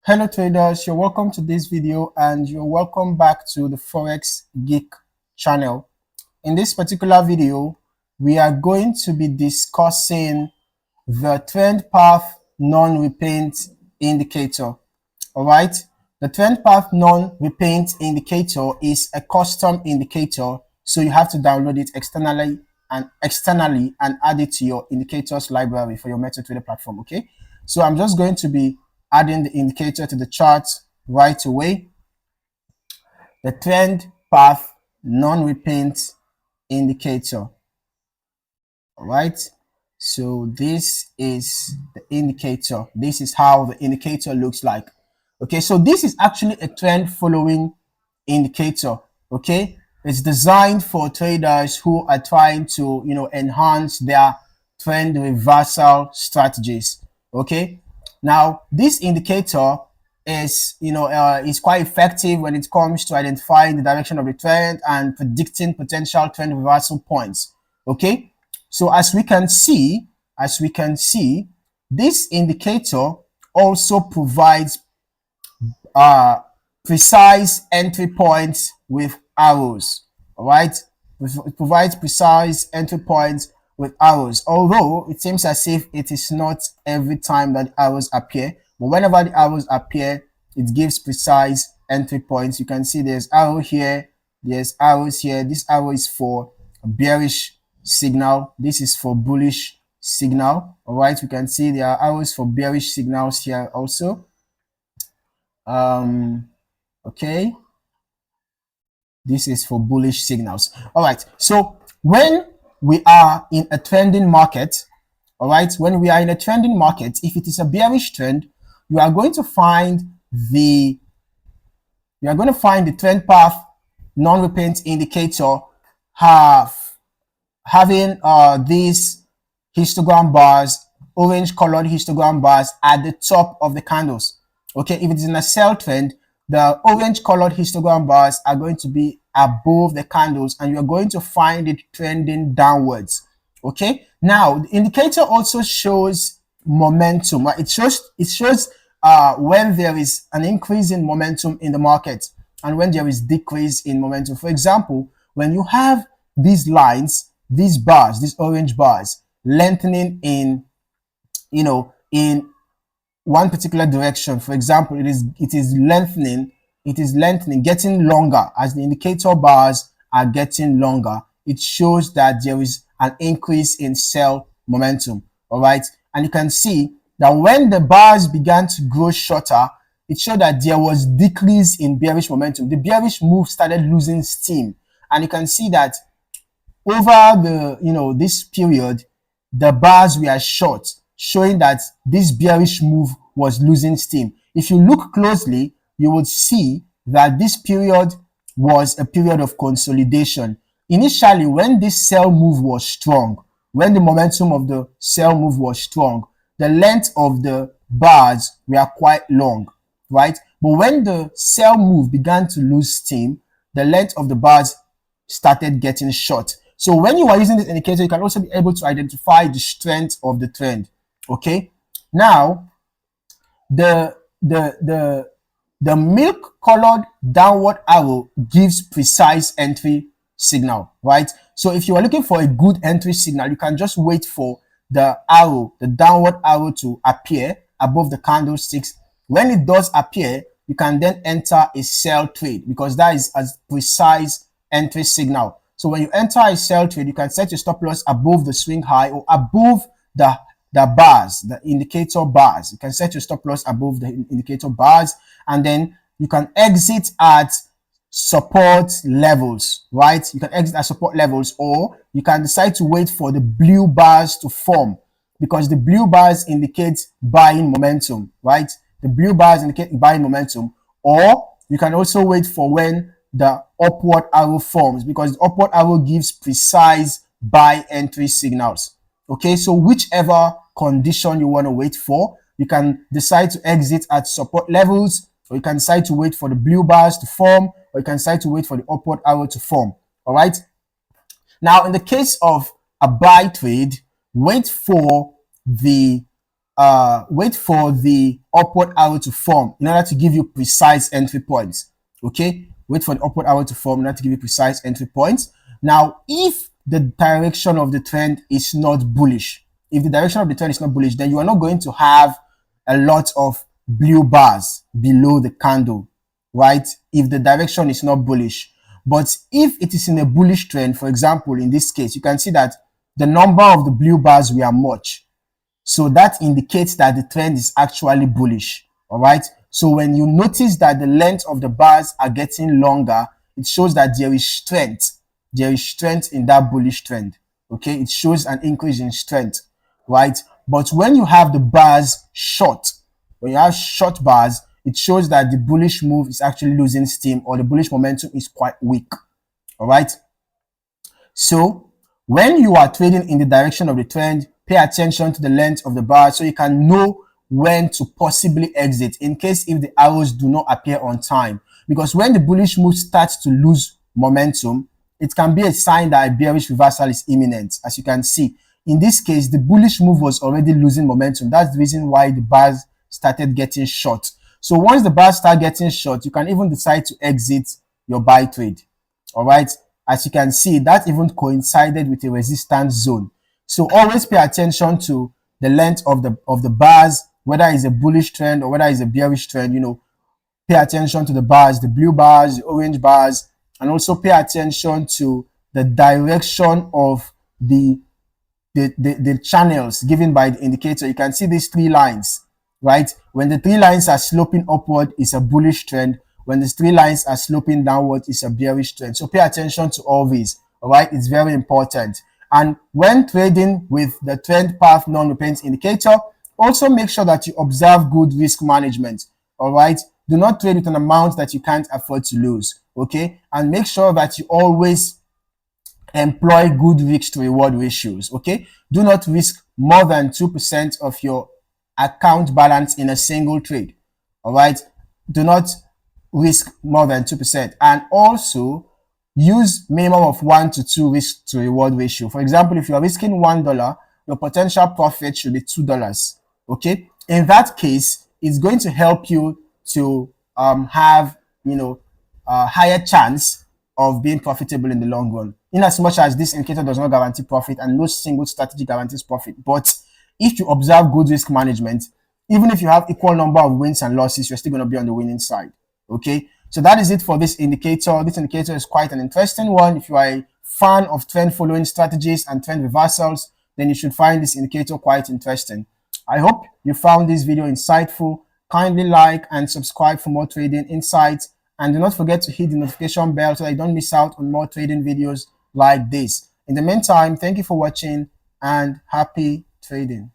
Hello traders, you're welcome to this video and you're welcome back to the Forex Geek channel. In this particular video, we are going to be discussing the Trend Path Non-Repaint Indicator. All right, the Trend Path Non-Repaint Indicator is a custom indicator, so you have to download it externally and add it to your indicators library for your MetaTrader platform. Okay, so I'm just going to be adding the indicator to the chart right away. The Trend Path Non-Repaint Indicator. All right, so this is the indicator. This is how the indicator looks like. Okay, so this is actually a trend following indicator. Okay, it's designed for traders who are trying to enhance their trend reversal strategies. Okay, now this indicator is quite effective when it comes to identifying the direction of the trend and predicting potential trend reversal points. Okay, so as we can see, this indicator also provides precise entry points with arrows. All right, it provides precise entry points with arrows, although it seems as if it is not every time that arrows appear, but whenever the arrows appear, it gives precise entry points. You can see there's arrow here, there's arrows here. This arrow is for bearish signal, this is for bullish signal. All right, we can see there are arrows for bearish signals here also. Okay, this is for bullish signals. All right, so when we are in a trending market, all right, when we are in a trending market, if it is a bearish trend, you are going to find the Trend Path Non-Repaint Indicator having these histogram bars, orange colored histogram bars at the top of the candles. Okay, if it is in a sell trend, the orange colored histogram bars are going to be above the candles and you're going to find it trending downwards. Okay, now the indicator also shows momentum. It shows when there is an increase in momentum in the market and when there is decrease in momentum. For example, when you have these lines, these bars, these orange bars lengthening in one particular direction, for example, it is lengthening, getting longer. As the indicator bars are getting longer, it shows that there is an increase in sell momentum. All right, and you can see that when the bars began to grow shorter, it showed that there was decrease in bearish momentum. The bearish move started losing steam, and you can see that over the this period, the bars were short, showing that this bearish move was losing steam. If you look closely, you would see that this period was a period of consolidation. Initially, when this sell move was strong, when the momentum of the sell move was strong, the length of the bars were quite long, right? But when the sell move began to lose steam, the length of the bars started getting short. So when you are using this indicator, you can also be able to identify the strength of the trend. Okay, now the milk colored downward arrow gives precise entry signal, right? So if you are looking for a good entry signal, you can just wait for the downward arrow to appear above the candlesticks. When it does appear, you can then enter a sell trade because that is a precise entry signal. So when you enter a sell trade, you can set your stop loss above the swing high or above the bars, the indicator bars. You can set your stop loss above the indicator bars, and then you can exit at support levels, right? You can exit at support levels, or you can decide to wait for the blue bars to form because the blue bars indicate buying momentum, right? The blue bars indicate buying momentum, or you can also wait for when the upward arrow forms because the upward arrow gives precise buy entry signals. Okay, so whichever condition you want to wait for, you can decide to exit at support levels, or you can decide to wait for the blue bars to form, or you can decide to wait for the upward arrow to form. All right, now in the case of a buy trade, wait for the wait for the upward arrow to form in order to give you precise entry points. Okay, wait for the upward arrow to form in order to give you precise entry points. Now, if the direction of the trend is not bullish, if the direction of the trend is not bullish, then you are not going to have a lot of blue bars below the candle, right? If the direction is not bullish. But if it is in a bullish trend, for example, in this case, you can see that the number of the blue bars were much. So that indicates that the trend is actually bullish. All right. So when you notice that the length of the bars are getting longer, it shows that there is strength. There is strength in that bullish trend. Okay. It shows an increase in strength, right? But when you have the bars short, when you have short bars, it shows that the bullish move is actually losing steam, or the bullish momentum is quite weak. All right. So when you are trading in the direction of the trend, pay attention to the length of the bar so you can know when to possibly exit in case if the arrows do not appear on time. Because when the bullish move starts to lose momentum, it can be a sign that a bearish reversal is imminent. As you can see, in this case, the bullish move was already losing momentum. That's the reason why the bars started getting short. So once the bars start getting short, you can even decide to exit your buy trade. All right. As you can see, that even coincided with a resistance zone. So always pay attention to the length of the bars, whether it's a bullish trend or whether it's a bearish trend. Pay attention to the bars, the blue bars, the orange bars, and also pay attention to the direction of the channels given by the indicator. You can see these three lines, right? When the three lines are sloping upward, it's a bullish trend. When the three lines are sloping downward, it's a bearish trend. So pay attention to all these, all right? It's very important. And when trading with the Trend Path Non-Repaint Indicator, also make sure that you observe good risk management, all right? Do not trade with an amount that you can't afford to lose, okay? And make sure that you always employ good risk to reward ratios, okay? Do not risk more than 2% of your account balance in a single trade, all right? Do not risk more than 2%, and also use minimum of 1 to 2 risk to reward ratio. For example, if you are risking $1, your potential profit should be $2. Okay, in that case, it's going to help you to have a higher chance of being profitable in the long run. In as much as this indicator does not guarantee profit, and no single strategy guarantees profit, but if you observe good risk management, even if you have equal number of wins and losses, you're still going to be on the winning side. Okay, so that is it for this indicator. This indicator is quite an interesting one. If you are a fan of trend following strategies and trend reversals, then you should find this indicator quite interesting. I hope you found this video insightful. Kindly like and subscribe for more trading insights, and do not forget to hit the notification bell so that you don't miss out on more trading videos like this. In the meantime, thank you for watching and happy trading.